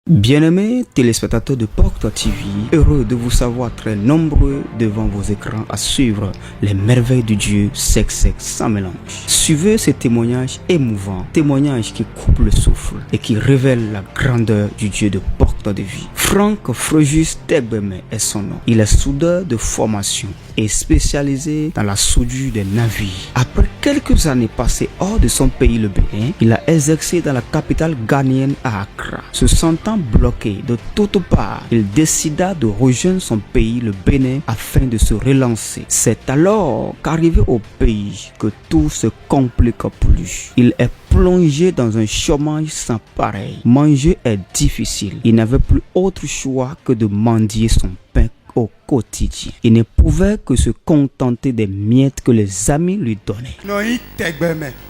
Bien-aimés téléspectateurs de Porta TV, heureux de vous savoir très nombreux devant vos écrans à suivre les merveilles de Dieu sexe sans mélange. Suivez ces témoignages émouvants, témoignages qui coupent le souffle et qui révèlent la grandeur du Dieu de Porta de vie. Franck Fréjus Tegbeme est son nom. Il est soudeur de formation et spécialisé dans la soudure des navires. Après quelques années passées hors de son pays, le Bénin, il a exercé dans la capitale ghanéenne à Accra. Se sentant bloqué de toutes parts, il décida de rejoindre son pays, le Bénin, afin de se relancer. C'est alors qu'arrivé au pays que tout se complique pour lui. Il est plongé dans un chômage sans pareil. Manger est difficile. Il n'avait plus autre choix que de mendier son pain au quotidien. Il ne pouvait que se contenter des miettes que les amis lui donnaient.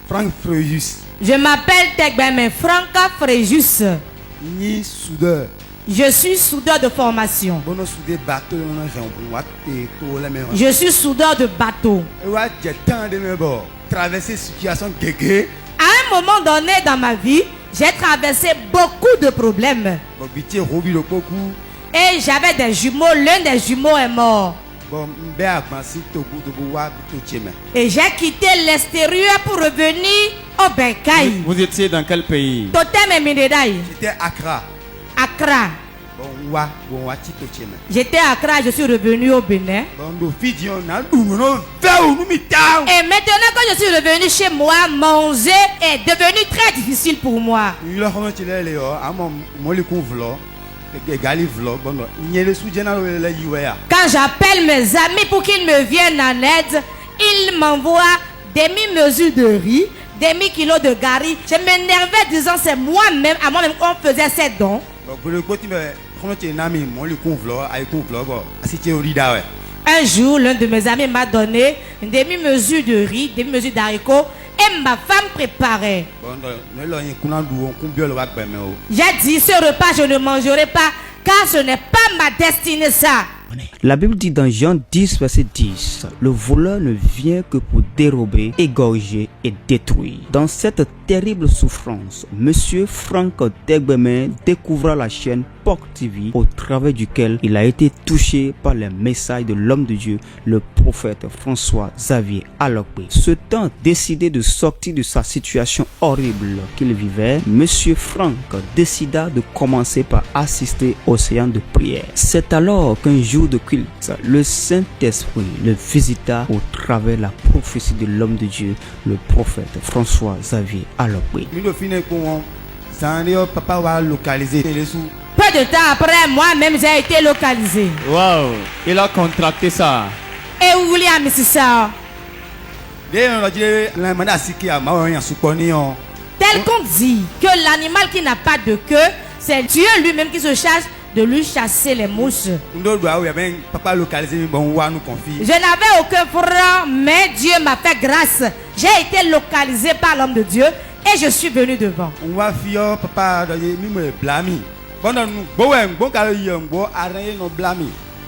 Franck Fréjus. Je m'appelle Tegbeme Franck Fréjus. Ni soudeur. Je suis soudeur de formation. Je suis soudeur de bateau. Traverser situation guégué. À un moment donné dans ma vie, j'ai traversé beaucoup de problèmes. Et j'avais des jumeaux, l'un des jumeaux est mort. Et j'ai quitté l'extérieur pour revenir au Benkai. Vous étiez dans quel pays? Totem et Minedaï. J'étais à Accra. Accra. J'étais à Accra, je suis revenu au Bénin. Et maintenant que je suis revenu chez moi, manger est devenu très difficile pour moi. Quand j'appelle mes amis pour qu'ils me viennent en aide, ils m'envoient des demi-mesures de riz, des demi-kilos de gari. Je m'énervais disant c'est moi-même, à moi-même qu'on faisait ces dons. Un jour, l'un de mes amis m'a donné une demi-mesure de riz, des demi-mesures d'haricots et ma femme préparait. J'ai dit ce repas je ne mangerai pas car ce n'est pas ma destinée ça. La Bible dit dans Jean 10, verset 10, le voleur ne vient que pour dérober, égorger et détruire. Dans cette terrible souffrance, Monsieur Franck Tegbeme découvra la chaîne Porta TV au travers duquel il a été touché par les messages de l'homme de Dieu, le prophète François Xavier Alokwe. Ce temps décidé de sortir de sa situation horrible qu'il vivait, Monsieur Franck décida de commencer par assister aux séances de prière. C'est alors qu'un jour de culte, le Saint-Esprit le visita au travers de la prophétie de l'homme de Dieu, le prophète François Xavier Alokwe. Peu de temps après, moi-même j'ai été localisé. Waouh, il a contracté ça. Et vous voulez amener ça? Tel qu'on dit que l'animal qui n'a pas de queue, c'est Dieu lui-même qui se charge de lui chasser les mouches. Je n'avais aucun franc, mais Dieu m'a fait grâce. J'ai été localisé par l'homme de Dieu et je suis venu devant.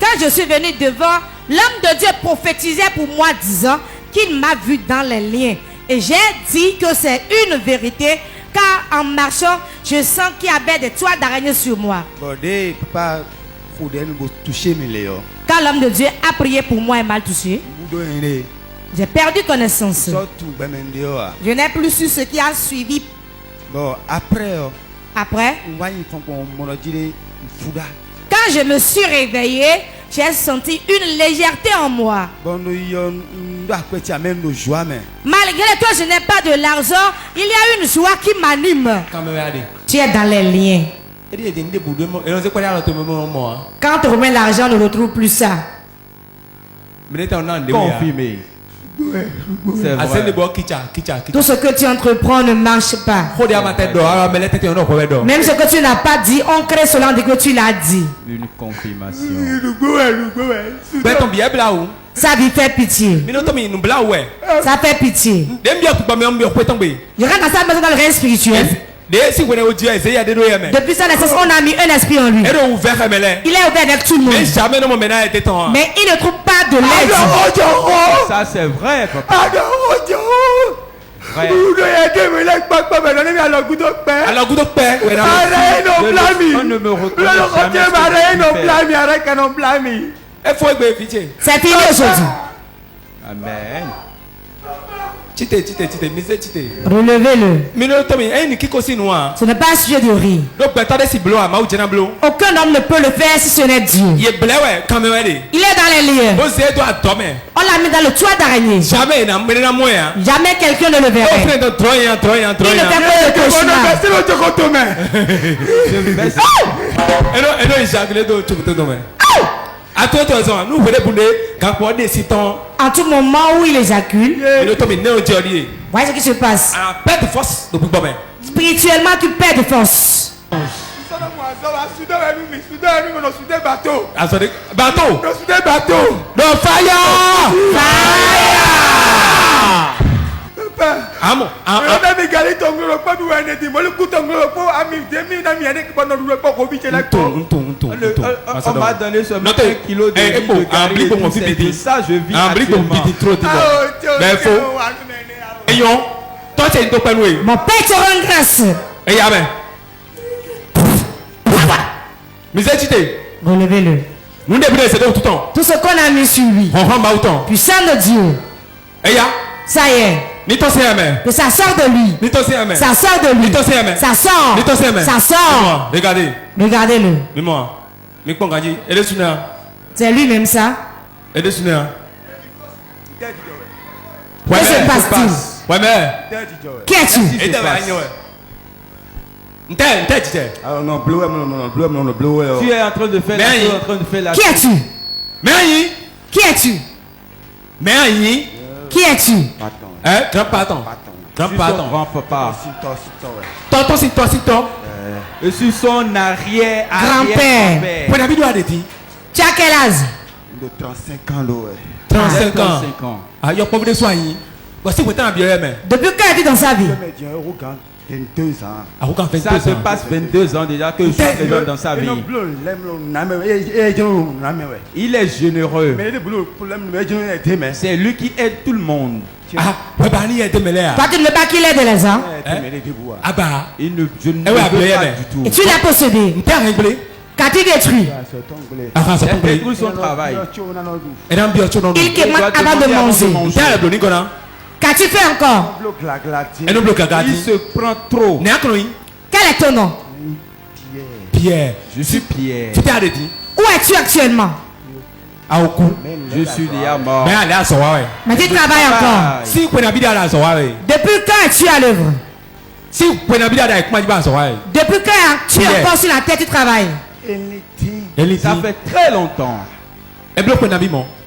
Quand je suis venu devant, l'homme de Dieu prophétisait pour moi disant qu'il m'a vu dans les liens. Et j'ai dit que c'est une vérité. Car en marchant, je sens qu'il y avait des toiles d'araignée sur moi. Quand l'homme de Dieu a prié pour moi et m'a touché, j'ai perdu connaissance. Je n'ai plus su ce qui a suivi. Après, quand je me suis réveillé, j'ai senti une légèreté en moi. Malgré que je n'ai pas de l'argent, il y a une joie qui m'anime. Tu es dans les liens. Quand on remet l'argent, on ne retrouve plus ça. Confirmé. C'est vrai. Tout ce que tu entreprends ne marche pas. Même ce que tu n'as pas dit, on crée cela dès que tu l'as dit. Une confirmation. Ça lui fait pitié. Ça fait pitié. Je rentre dans sa maison dans le règne spirituel. Depuis sa naissance, on a mis un esprit en lui. Il est ouvert avec tout le monde. Mais il ne trouve pas de l'aide. Ça c'est vrai, papa. vrai. On ne me reconnaît jamais. C'est fini aujourd'hui. Amen. Relevez-le. Ce n'est pas un sujet de rire. Aucun homme ne peut le faire si ce n'est Dieu. Il est dans les lieux. On l'a mis dans le toit d'araignée. Jamais quelqu'un ne le verrait. Il ne fait que le cauchemar. En tout moment où il éjacule, voyez ce qui se passe. Spirituellement, tu perds de force. On m'a donné ce 1 kilo de riz de gari. Ça, je vis actuellement. Mon Père te rend grâce. Relevez-le. Tout ce qu'on a mis sur lui, puissant de Dieu, ça y est. Que ça sort de lui. Ça sort de lui. Ça sort. Ça sort. Regardez-le. C'est lui-même ça. Que se passe-t-il? Qui es-tu? Tu es en train de faire la Qui es-tu? Qui es-tu? Qui es-tu? Grand-pardon. Grand-papa. Je suis son arrière-grand-père. Tu as quel âge? 35 ans. 35 ans. Depuis quand es-tu dans sa vie? 22 ans. Ça se passe 22 ans déjà que je suis présent dans sa vie. Il est généreux. C'est lui qui aide tout le monde. Toi, tu ne veux pas qu'il aide les gens? Je ne veux pas du tout. Et tu l'as possédé. Qu'as-tu détruit? Il détruit son travail. Il quémande avant de manger. Qu'as-tu fait encore? Il se prend trop. Quel est ton nom? Pierre. Je suis Pierre. Où es-tu actuellement? Je suis déjà mort. Mais tu travailles encore. Depuis quand es-tu à l'œuvre? Depuis quand tu es encore sur la terre, tu travailles? Ça fait très longtemps. Il y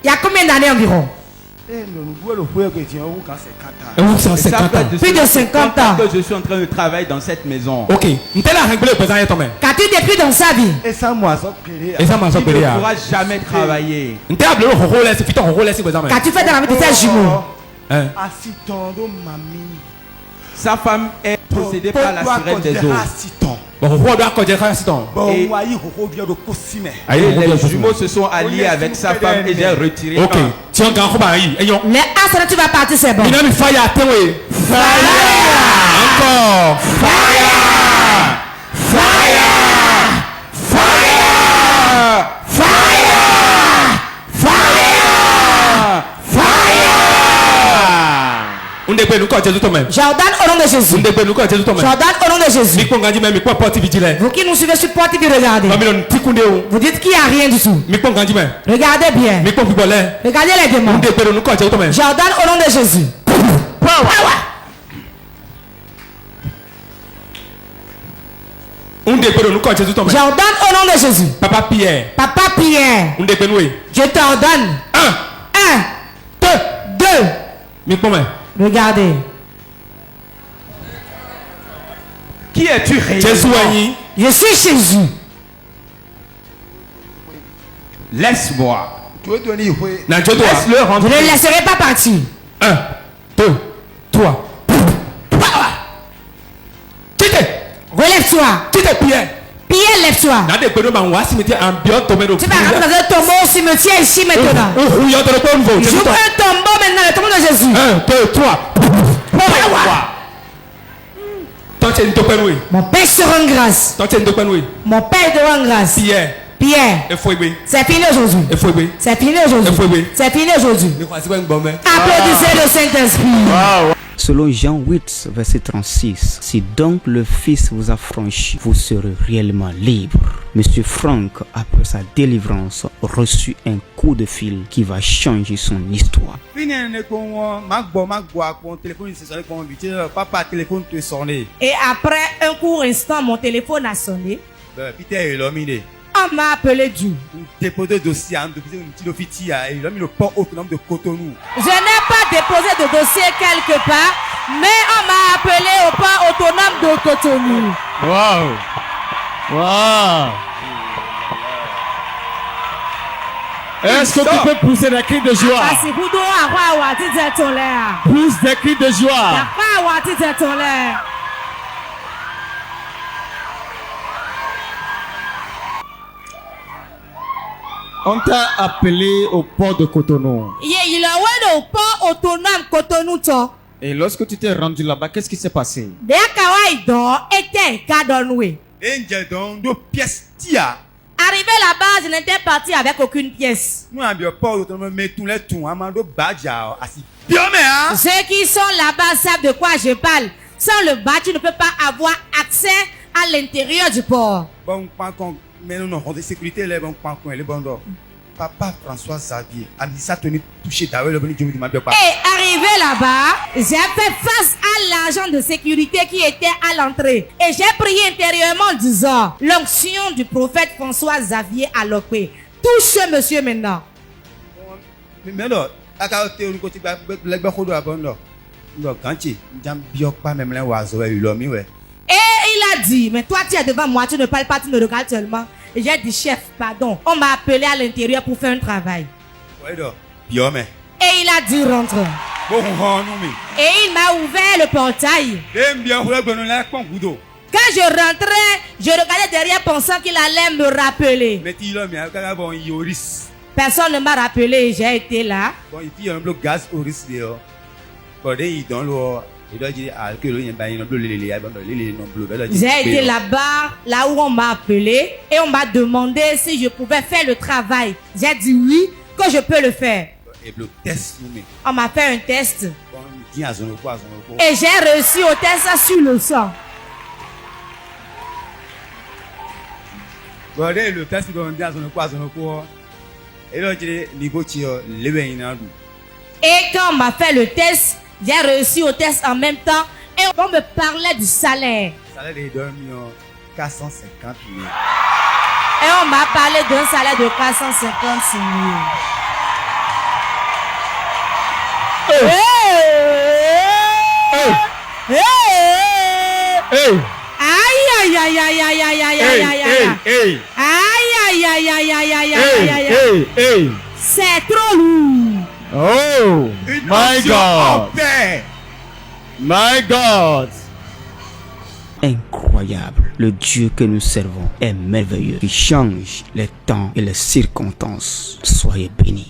a combien d'années environ? Plus de 50 ans que je suis en train de travailler dans cette maison. Qu'as-tu détruit dans sa vie? Il ne pourra jamais travailler. Qu'as-tu fait dans la vie de tes jumeaux? Sa femme est possédée par la sirène des eaux. Et les jumeaux se sont alliés avec sa femme et j'ai retiré. Les as tu vas partir, c'est bon. Encore. J'ordonne au nom de Jésus. J'ordonne au nom de Jésus. Vous qui nous suivez sur Porte TV, regardez. Vous dites qu'il n'y a rien du tout. Regardez bien. Regardez les démons. J'ordonne au nom de Jésus. J'ordonne au nom de Jésus. Papa Pierre. Je t'ordonne. 1, 2. Regardez. Qui es-tu réellement? Je suis Jésus. Laisse-moi. Laisse-le rentrer. Je ne le laisserai pas partir. 1, 2, 3. Relève-toi. Pierre, lève-toi. Tu vas rentrer dans un tombeau au cimetière ici maintenant. J'ouvre un tombeau maintenant, le tombeau de Jésus. 1, 2, 3. Mon père se rend grâce. Mon père te rend grâce. Pierre. C'est fini aujourd'hui. C'est fini aujourd'hui. C'est fini aujourd'hui. Applaudissez le Saint-Esprit. Selon Jean 8, verset 36, si donc le Fils vous a franchi, vous serez réellement libre. Monsieur Frank, après sa délivrance, reçut un coup de fil qui va changer son histoire. Et après un court instant, mon téléphone a sonné. On m'a appelé Dieu. Je n'ai pas déposé de dossier quelque part, mais on m'a appelé au port autonome de Cotonou. Wow. Est-ce que tu peux pousser des cris de joie? Pousse des cris de joie. On t'a appelé au port de Cotonou. Et lorsque tu t'es rendu là-bas, qu'est-ce qui s'est passé? Arrivé là-bas, je n'étais parti avec aucune pièce. Ceux qui sont là-bas savent de quoi je parle. Sans le bas, tu ne peux pas avoir accès à l'intérieur du port. Papa François Xavier a dit ça tenu touché d'ailleurs. Et arrivé là-bas, j'ai fait face à l'agent de sécurité qui était à l'entrée. Et j'ai prié intérieurement en disant, l'onction du prophète François Xavier à l'opé. Touche ce monsieur maintenant. Et il a dit, mais toi tu es devant moi, tu ne parles pas, tu me regardes seulement. Et j'ai dit, chef, pardon, on m'a appelé à l'intérieur pour faire un travail. Et il a dit, rentre. Et il m'a ouvert le portail. Quand je rentrais, je regardais derrière pensant qu'il allait me rappeler. Personne ne m'a rappelé, j'ai été là. J'ai été là-bas, là où on m'a appelé, et on m'a demandé si je pouvais faire le travail. J'ai dit oui, que je peux le faire. On m'a fait un test. Et j'ai réussi au test sur le sang. Et quand on m'a fait le test, j'ai réussi au test en même temps et on me parlait du salaire. Salaire de 450 000. Et on m'a parlé d'un salaire de 456 000. Aïe aïe aïe aïe aïe aïe aïe aïe aïe aïe aïe aïe. C'est trop lourd. Oh, my God. My God. Incroyable. Le Dieu que nous servons est merveilleux. Il change les temps et les circonstances. Soyez bénis.